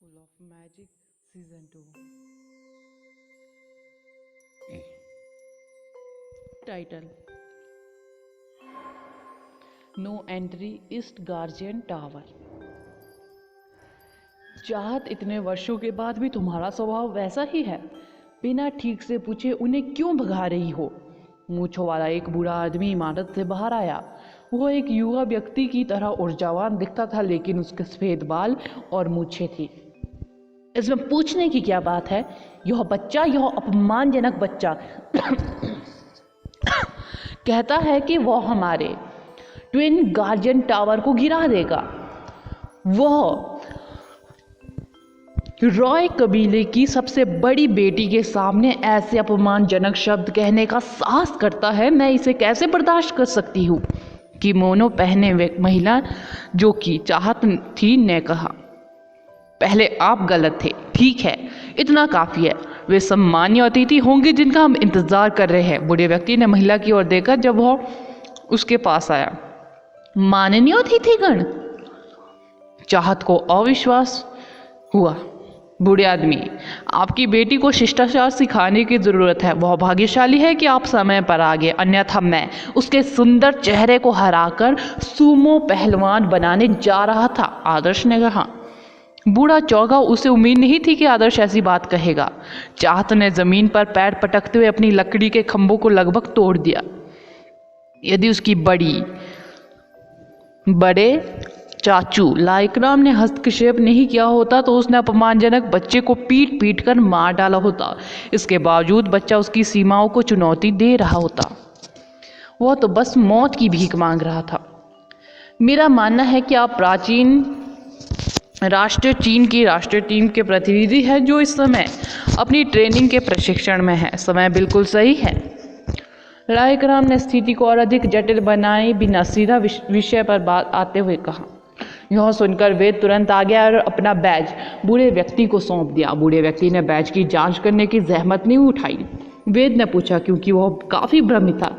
School of Magic Season 2. Title: No Entry East Guardian Tower. चाहत, इतने वर्षों के बाद भी तुम्हारा स्वभाव वैसा ही है। बिना ठीक से पूछे उन्हें क्यों भगा रही हो? मूंछों वाला एक बूढ़ा आदमी इमारत से बाहर आया। वो एक युवा व्यक्ति की तरह ऊर्जावान दिखता था, लेकिन उसके सफेद बाल और मूछें थी। इसमें पूछने की क्या बात है? यह अपमानजनक बच्चा कहता है कि वह हमारे ट्विन गार्जियन टावर को गिरा देगा। वह रॉय कबीले की सबसे बड़ी बेटी के सामने ऐसे अपमानजनक शब्द कहने का साहस करता है। मैं इसे कैसे बर्दाश्त कर सकती हूँ? किमोनो पहने हुए महिला, जो कि चाहत थी, ने कहा, पहले आप गलत थे। ठीक है, इतना काफी है। वे सम्मानीय अतिथि होंगे जिनका हम इंतजार कर रहे हैं। बूढ़े व्यक्ति ने महिला की ओर देखा जब वह उसके पास आया। माननीय अतिथिगण, चाहत को अविश्वास हुआ। बूढ़े आदमी, आपकी बेटी को शिष्टाचार सिखाने की जरूरत है। वह भाग्यशाली है कि आप समय पर आ गए, अन्यथा मैं उसके सुंदर चेहरे को हराकर सूमो पहलवान बनाने जा रहा था, आदर्श ने कहा। बूढ़ा चौंका। उसे उम्मीद नहीं थी कि आदर्श ऐसी बात कहेगा। चाहत ने जमीन पर पैर पटकते हुए अपनी लकड़ी के खंभों को लगभग तोड़ दिया। यदि उसकी बड़े चाचू लाइक्राम ने हस्तक्षेप नहीं किया होता तो उसने अपमानजनक बच्चे को पीट पीट कर मार डाला होता। इसके बावजूद बच्चा उसकी सीमाओं को चुनौती दे रहा होता। वह तो बस मौत की भीख मांग रहा था। मेरा मानना है कि आप प्राचीन राष्ट्रीय चीन की राष्ट्रीय टीम के प्रतिनिधि हैं, जो इस समय अपनी ट्रेनिंग के प्रशिक्षण में है। समय बिल्कुल सही है। लाइक्राम ने स्थिति को और अधिक जटिल बनाए बिना सीधा विषय पर बात आते हुए कहा। यह सुनकर वेद तुरंत आ गया और अपना बैज बूढ़े व्यक्ति को सौंप दिया। बूढ़े व्यक्ति ने बैज की जांच करने की जहमत नहीं उठाई। वेद ने पूछा, क्योंकि वह काफी भ्रमित था,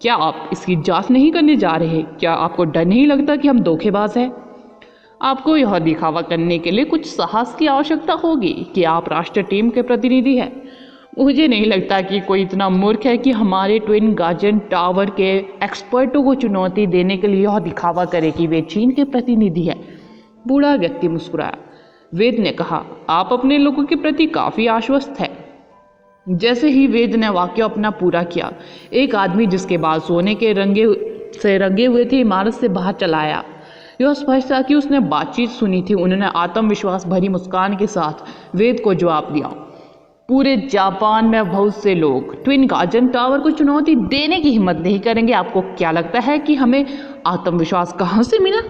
क्या आप इसकी जांच नहीं करने जा रहे? क्या आपको डर नहीं लगता कि हम धोखेबाज हैं? आपको यह दिखावा करने के लिए कुछ साहस की आवश्यकता होगी कि आप राष्ट्रीय टीम के प्रतिनिधि हैं। मुझे नहीं लगता कि कोई इतना मूर्ख है कि हमारे ट्विन गार्जियन टावर के एक्सपर्टों को चुनौती देने के लिए यह दिखावा करे कि वे चीन के प्रतिनिधि हैं। बूढ़ा व्यक्ति मुस्कुराया। वेद ने कहा, आप अपने लोगों के प्रति काफी आश्वस्त हैं। जैसे ही वेद ने वाक्य अपना पूरा किया, एक आदमी जिसके बाल सोने के रंगे हुए थे इमारत से बाहर चला आया। यह स्पष्ट था कि उसने बातचीत सुनी थी। उन्होंने आत्मविश्वास भरी मुस्कान के साथ वेद को जवाब दिया, पूरे जापान में बहुत से लोग ट्विन गार्जियन टावर को चुनौती देने की हिम्मत नहीं करेंगे। आपको क्या लगता है कि हमें आत्मविश्वास कहाँ से मिला?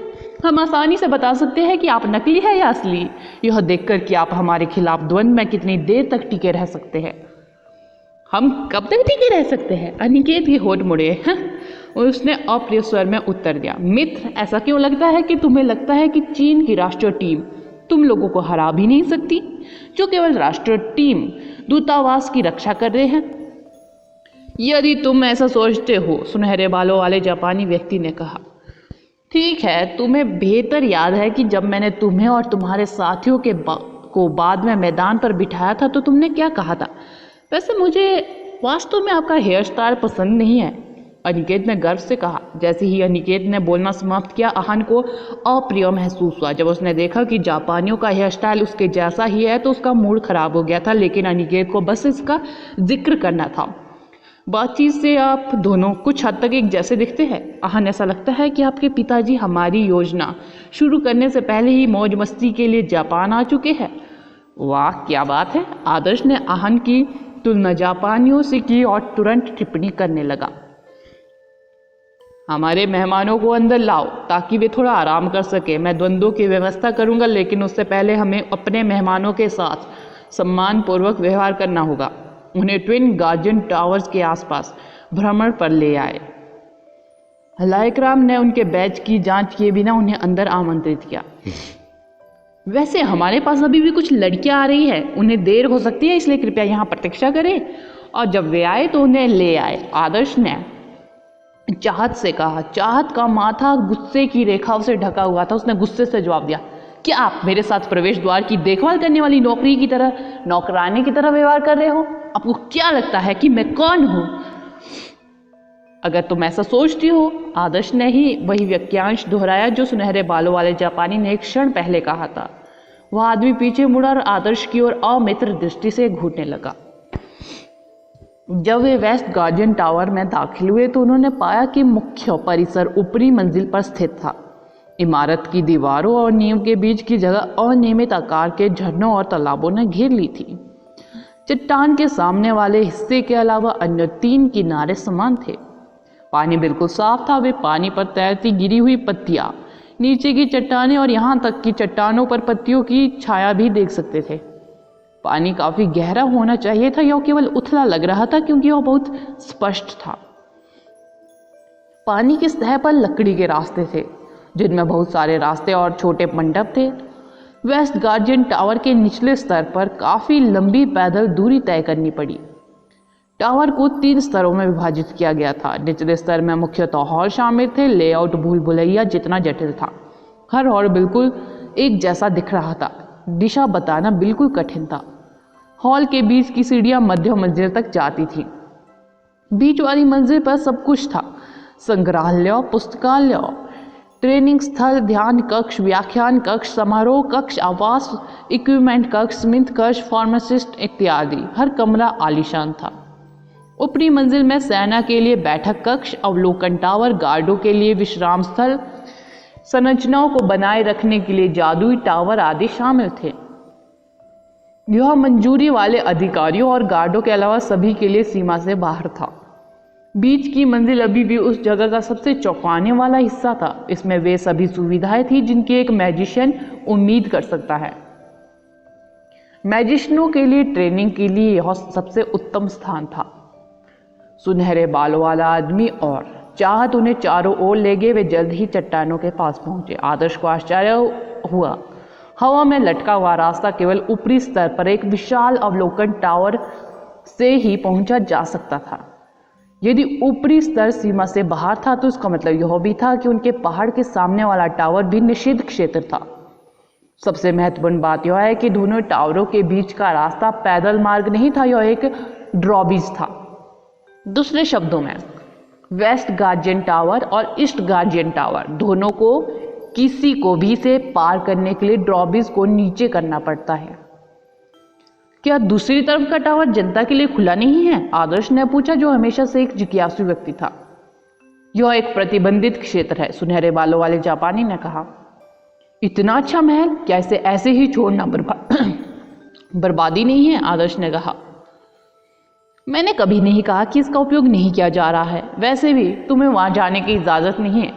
हम आसानी से बता सकते हैं कि आप नकली है या असली, यह देखकर कि आप हमारे खिलाफ द्वंद्व में कितनी देर तक टिके रह सकते हैं। हम कब तक टिके रह सकते हैं? अनिकेत के होठ मुड़े। उसने अप्रिय स्वर में उत्तर दिया, मित्र, ऐसा क्यों लगता है कि तुम्हें लगता है कि चीन की राष्ट्रीय टीम तुम लोगों को हरा भी नहीं सकती, जो केवल राष्ट्रीय टीम दूतावास की रक्षा कर रहे हैं? यदि तुम ऐसा सोचते हो, सुनहरे बालों वाले जापानी व्यक्ति ने कहा, ठीक है, तुम्हें बेहतर याद है कि जब मैंने तुम्हें और तुम्हारे साथियों को बाद में मैदान पर बिठाया था तो तुमने क्या कहा था? वैसे मुझे वास्तव में आपका हेयर स्टाइल पसंद नहीं है, अनिकेत ने गर्व से कहा। जैसे ही अनिकेत ने बोलना समाप्त किया, आहन को अप्रिय महसूस हुआ। जब उसने देखा कि जापानियों का हेयर स्टाइल उसके जैसा ही है तो उसका मूड खराब हो गया था, लेकिन अनिकेत को बस इसका जिक्र करना था। बातचीत से आप दोनों कुछ हद तक एक जैसे दिखते हैं। आहन, ऐसा लगता है कि आपके पिताजी हमारी योजना शुरू करने से पहले ही मौज मस्ती के लिए जापान आ चुके हैं। वाह, क्या बात है। आदर्श ने आहन की तुलना जापानियों से की और तुरंत टिप्पणी करने लगा, हमारे मेहमानों को अंदर लाओ ताकि वे थोड़ा आराम कर सके। मैं द्वंद्वों की व्यवस्था करूंगा, लेकिन उससे पहले हमें अपने मेहमानों के साथ सम्मानपूर्वक व्यवहार करना होगा। उन्हें ट्विन गार्जियन टावर्स के आसपास भ्रमण पर ले आए। लाइक्राम ने उनके बैज की जांच किए बिना उन्हें अंदर आमंत्रित किया। वैसे हमारे पास अभी भी कुछ लड़कियां आ रही हैं, उन्हें देर हो सकती है, इसलिए कृपया यहाँ प्रतीक्षा करें और जब वे आए तो उन्हें ले आए, आदर्श ने चाहत से कहा। चाहत का माथा गुस्से की रेखाओं से ढका हुआ था। उसने गुस्से से जवाब दिया, क्या आप मेरे साथ प्रवेश द्वार की देखभाल करने वाली नौकरानी की तरह व्यवहार कर रहे हो? आपको क्या लगता है कि मैं कौन हूँ? अगर तुम ऐसा सोचती हो, आदर्श ने ही वही वाक्यांश दोहराया जो सुनहरे बालों वाले जापानी ने एक क्षण पहले कहा था। वह आदमी पीछे मुड़ा और आदर्श की ओर अमित्र दृष्टि से घूरने लगा। जब वे वेस्ट गार्जियन टावर में दाखिल हुए तो उन्होंने पाया कि मुख्य परिसर ऊपरी मंजिल पर स्थित था। इमारत की दीवारों और नींव के बीच की जगह अनियमित आकार के झरनों और तालाबों ने घेर ली थी। चट्टान के सामने वाले हिस्से के अलावा अन्य 3 किनारे समान थे। पानी बिल्कुल साफ था। वे पानी पर तैरती गिरी हुई पत्तियां, नीचे की चट्टानें और यहाँ तक कि चट्टानों पर पत्तियों की छाया भी देख सकते थे। पानी काफी गहरा होना चाहिए था, यह केवल उथला लग रहा था क्योंकि यह बहुत स्पष्ट था। पानी की सतह पर लकड़ी के रास्ते थे, जिनमें बहुत सारे रास्ते और छोटे मंडप थे। वेस्ट गार्जियन टावर के निचले स्तर पर काफी लंबी पैदल दूरी तय करनी पड़ी। टावर को 3 स्तरों में विभाजित किया गया था। निचले स्तर में मुख्यतः हॉल शामिल थे। लेआउट भूल भुलैया जितना जटिल था। हर हॉल बिल्कुल एक जैसा दिख रहा था। दिशा बताना बिल्कुल कठिन था। हॉल के बीच की सीढ़ियां मध्य मंजिल तक जाती थी। बीच वाली मंजिल पर सब कुछ था। संग्रहालय, पुस्तकालय, ट्रेनिंग स्थल, ध्यान कक्ष, व्याख्यान कक्ष, समारोह कक्ष, आवास, इक्विपमेंट कक्ष, स्मिथ कक्ष, फार्मासिस्ट इत्यादि। हर कमरा आलीशान था। ऊपरी मंजिल में सेना के लिए बैठक कक्ष, अवलोकन टावर, गार्डों के लिए विश्राम स्थल, संरचनाओं को बनाए रखने के लिए जादुई टावर आदि शामिल थे। यह मंजूरी वाले अधिकारियों और गार्डों के अलावा सभी के लिए सीमा से बाहर था। बीच की मंजिल अभी भी उस जगह का सबसे चौंकाने वाला हिस्सा था। इसमें वे सभी सुविधाएं थी जिनकी एक मैजिशियन उम्मीद कर सकता है। मैजिशियनों के लिए ट्रेनिंग के लिए यह सबसे उत्तम स्थान था। सुनहरे बालों वाला आदमी और चाहत उन्हें चारों ओर ले गए। वे जल्द ही चट्टानों के पास पहुंचे। आदर्श को आश्चर्य हुआ। हवा में लटका हुआ रास्ता केवल ऊपरी स्तर पर एक विशाल अवलोकन टावर से ही पहुंचा जा सकता था। यदि ऊपरी स्तर सीमा से बाहर था तो इसका मतलब यह भी था कि उनके पहाड़ के सामने वाला टावर भी निषिद्ध क्षेत्र था। सबसे महत्वपूर्ण बात यह है कि दोनों टावरों के बीच का रास्ता पैदल मार्ग नहीं था, यह एक ड्रॉबेज था। दूसरे शब्दों में, वेस्ट गार्जियन टावर और ईस्ट गार्जियन टावर दोनों को किसी को भी से पार करने के लिए ड्रॉबेज को नीचे करना पड़ता है। क्या दूसरी तरफ का टावर जनता के लिए खुला नहीं है? आदर्श ने पूछा, जो हमेशा से एक जिज्ञासु व्यक्ति था। यह एक प्रतिबंधित क्षेत्र है, सुनहरे बालों वाले जापानी ने कहा। इतना अच्छा महल, क्या इसे ऐसे ही छोड़ना बर्बादी नहीं है? आदर्श ने कहा। मैंने कभी नहीं कहा कि इसका उपयोग नहीं किया जा रहा है। वैसे भी तुम्हें वहां जाने की इजाजत नहीं है,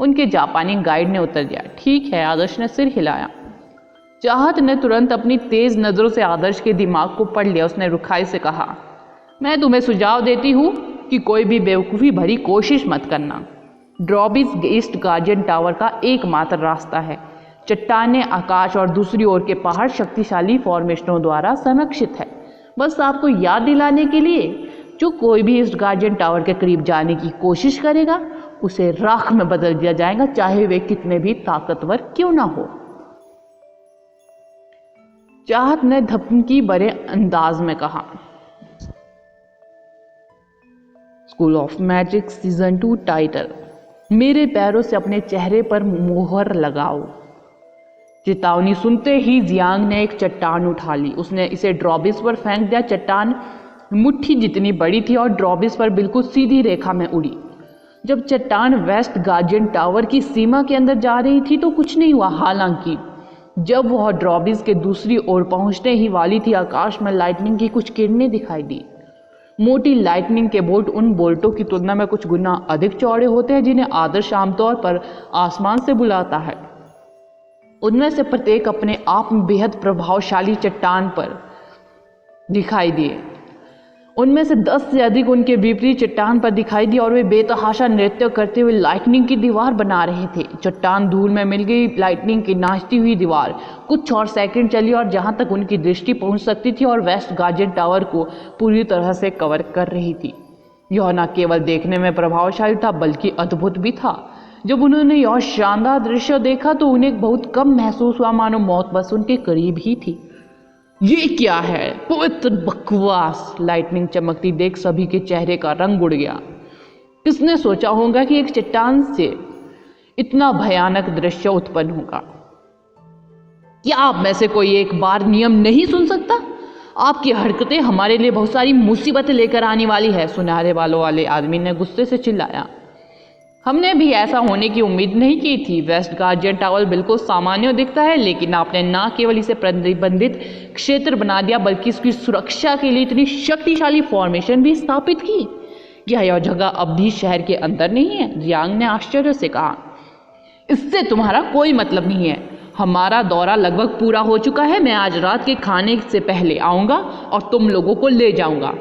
उनके जापानी गाइड ने उत्तर दिया। ठीक है, आदर्श ने सिर हिलाया। चाहत ने तुरंत अपनी तेज नजरों से आदर्श के दिमाग को पढ़ लिया। उसने रुखाई से कहा, मैं तुम्हें सुझाव देती हूँ कि कोई भी बेवकूफ़ी भरी कोशिश मत करना। ड्रॉबेज ईस्ट गार्जियन टावर का एकमात्र रास्ता है। चट्टानें, आकाश और दूसरी ओर के पहाड़ शक्तिशाली फॉर्मेशनों द्वारा संरक्षित है। बस आपको याद दिलाने के लिए, जो कोई भी ईस्ट गार्जियन टावर के करीब जाने की कोशिश करेगा उसे राख में बदल दिया जाएगा, चाहे वे कितने भी ताकतवर क्यों ना हो। चाहत ने धमकी भरे अंदाज में कहा। School of magic season 2 title, मेरे पैरों से अपने चेहरे पर मोहर लगाओ। चेतावनी सुनते ही जियांग ने एक चट्टान उठा ली। उसने इसे ड्रॉबेज पर फेंक दिया। चट्टान मुट्ठी जितनी बड़ी थी और ड्रॉबेज पर बिल्कुल सीधी रेखा में उड़ी। जब चट्टान वेस्ट गार्जियन टावर की सीमा के अंदर जा रही थी तो कुछ नहीं हुआ। हालांकि जब वह ड्रॉबेज के दूसरी ओर पहुंचने ही वाली थी, आकाश में लाइटनिंग की कुछ किरणें दिखाई दी। मोटी लाइटनिंग के बोल्ट उन बोल्टों की तुलना में कुछ गुना अधिक चौड़े होते हैं जिन्हें आदर्श आमतौर पर आसमान से बुलाता है। उनमें से प्रत्येक अपने आप में बेहद प्रभावशाली चट्टान पर दिखाई दिए। उनमें से 10 से अधिक उनके विपरीत चट्टान पर दिखाई दी और वे बेतहाशा नृत्य करते हुए लाइटनिंग की दीवार बना रहे थे। चट्टान धूल में मिल गई। लाइटनिंग की नाचती हुई दीवार कुछ और सेकंड चली और जहां तक उनकी दृष्टि पहुंच सकती थी और वेस्ट गार्जियन टावर को पूरी तरह से कवर कर रही थी। यह न केवल देखने में प्रभावशाली था बल्कि अद्भुत भी था। जब उन्होंने यह शानदार दृश्य देखा तो उन्हें बहुत कम महसूस हुआ, मानो मौत बस उनके करीब ही थी। ये क्या है? पवित्र बकवास! लाइटनिंग चमकती देख सभी के चेहरे का रंग उड़ गया। किसने सोचा होगा कि एक चट्टान से इतना भयानक दृश्य उत्पन्न होगा? क्या आप में से कोई एक बार नियम नहीं सुन सकता? आपकी हरकतें हमारे लिए बहुत सारी मुसीबतें लेकर आने वाली है, सुनहरे बालों वाले आदमी ने गुस्से से चिल्लाया। हमने भी ऐसा होने की उम्मीद नहीं की थी। वेस्ट गार्जियन टावर बिल्कुल सामान्य दिखता है, लेकिन आपने न केवल इसे प्रतिबंधित क्षेत्र बना दिया बल्कि इसकी सुरक्षा के लिए इतनी शक्तिशाली फॉर्मेशन भी स्थापित की। क्या यह जगह अब भी शहर के अंदर नहीं है? जियांग ने आश्चर्य से कहा। इससे तुम्हारा कोई मतलब नहीं है। हमारा दौरा लगभग पूरा हो चुका है। मैं आज रात के खाने से पहले आऊँगा और तुम लोगों को ले जाऊँगा।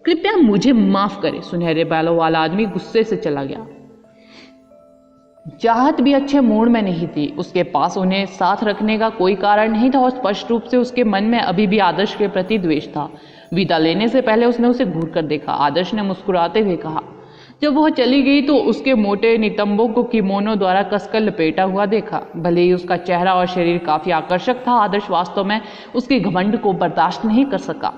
कृपया मुझे माफ़ करें, सुनहरे बालों वाला आदमी गुस्से से चला गया। चाहत भी अच्छे मूड में नहीं थी। उसके पास उन्हें साथ रखने का कोई कारण नहीं था और स्पष्ट रूप से उसके मन में अभी भी आदर्श के प्रति द्वेष था। विदा लेने से पहले उसने उसे घूर कर देखा। आदर्श ने मुस्कुराते हुए कहा। जब वह चली गई तो उसके मोटे नितंबों को किमोनो द्वारा कसकर लपेटा हुआ देखा। भले ही उसका चेहरा और शरीर काफी आकर्षक था, आदर्श वास्तव में उसके घमंड को बर्दाश्त नहीं कर सका।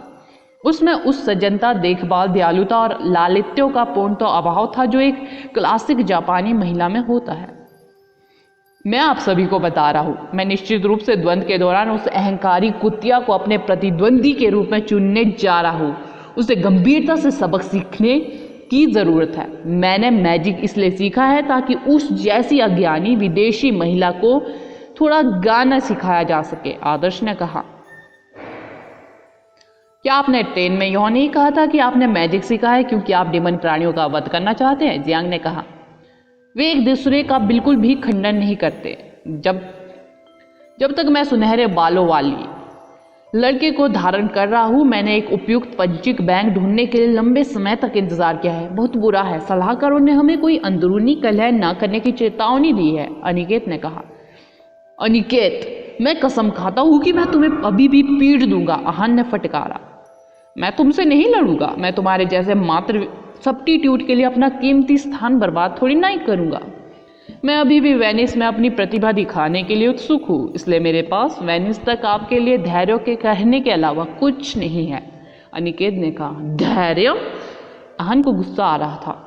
उसमें उस सज्जनता, देखभाल, दयालुता और लालित्यों का पूर्ण तो अभाव था जो एक क्लासिक जापानी महिला में होता है। मैं आप सभी को बता रहा हूं, मैं निश्चित रूप से द्वंद्व के दौरान उस अहंकारी कुतिया को अपने प्रतिद्वंदी के रूप में चुनने जा रहा हूं। उसे गंभीरता से सबक सीखने की जरूरत है। मैंने मैजिक इसलिए सीखा है ताकि उस जैसी अज्ञानी विदेशी महिला को थोड़ा गाना सिखाया जा सके, आदर्श ने कहा। क्या आपने ट्रेन में यह नहीं कहा था कि आपने मैजिक सीखा है क्योंकि आप डिमन प्राणियों का वध करना चाहते हैं? जियांग ने कहा। वे एक दूसरे का बिल्कुल भी खंडन नहीं करते। जब तक मैं सुनहरे बालों वाली लड़के को धारण कर रहा हूं, मैंने एक उपयुक्त पंचिक बैंक ढूंढने के लिए लंबे समय तक इंतजार किया है। बहुत बुरा है, सलाहकारों ने हमें कोई अंदरूनी कलह न करने की चेतावनी दी है, अनिकेत ने कहा। अनिकेत, मैं कसम खाता हूं कि मैं तुम्हें अभी भी पीट दूंगा, आहान ने फटकारा। मैं तुमसे नहीं लड़ूंगा। मैं तुम्हारे जैसे मात्र सब्स्टिट्यूट के लिए अपना कीमती स्थान बर्बाद थोड़ी ना ही करूंगा। मैं अभी भी वेनिस में अपनी प्रतिभा दिखाने के लिए उत्सुक हूँ, इसलिए मेरे पास वेनिस तक आपके लिए धैर्य के कहने के अलावा कुछ नहीं है, अनिकेत ने कहा। धैर्य? आहान को गुस्सा आ रहा था।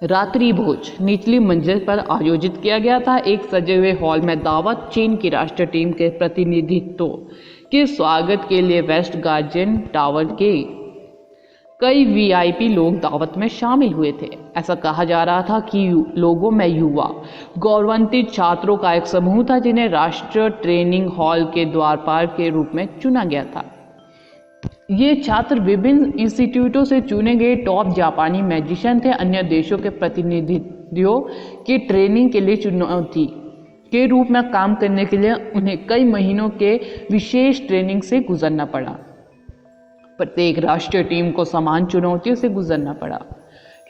रात्रि भोज निचली मंजिल पर आयोजित किया गया था। एक सजे हुए हॉल में दावत चीन की राष्ट्रीय टीम के प्रतिनिधित्व के स्वागत के लिए वेस्ट गार्जियन टावर के कई वीआईपी लोग दावत में शामिल हुए थे। ऐसा कहा जा रहा था कि लोगों में युवा गौरवान्वित छात्रों का एक समूह था जिन्हें राष्ट्रीय ट्रेनिंग हॉल के द्वारपाल के रूप में चुना गया था। ये छात्र विभिन्न इंस्टीट्यूटों से चुने गए टॉप जापानी मैजिशियन थे। अन्य देशों के प्रतिनिधियों की ट्रेनिंग के लिए चुनौती के रूप में काम करने के लिए उन्हें कई महीनों के विशेष ट्रेनिंग से गुजरना पड़ा। प्रत्येक राष्ट्रीय टीम को समान चुनौतियों से गुजरना पड़ा।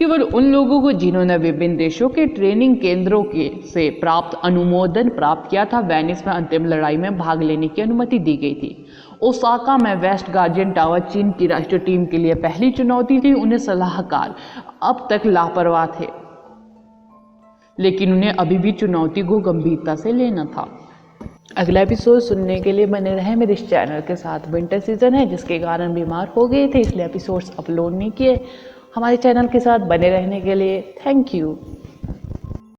केवल उन लोगों को जिन्होंने विभिन्न देशों के ट्रेनिंग केंद्रों से प्राप्त अनुमोदन प्राप्त किया था, वेनिस में अंतिम लड़ाई में भाग लेने की अनुमति दी गई थी। ओसाका में वेस्ट गार्जियन टावर चीन की राष्ट्रीय टीम के लिए पहली चुनौती थी। उन्हें सलाहकार अब तक लापरवाह थे, लेकिन उन्हें अभी भी चुनौती को गंभीरता से लेना था। अगला एपिसोड सुनने के लिए बने रहे मेरे इस चैनल के साथ। विंटर सीजन है जिसके कारण बीमार हो गए थे, इसलिए एपिसोड्स अपलोड नहीं किए। हमारे चैनल के साथ बने रहने के लिए थैंक यू।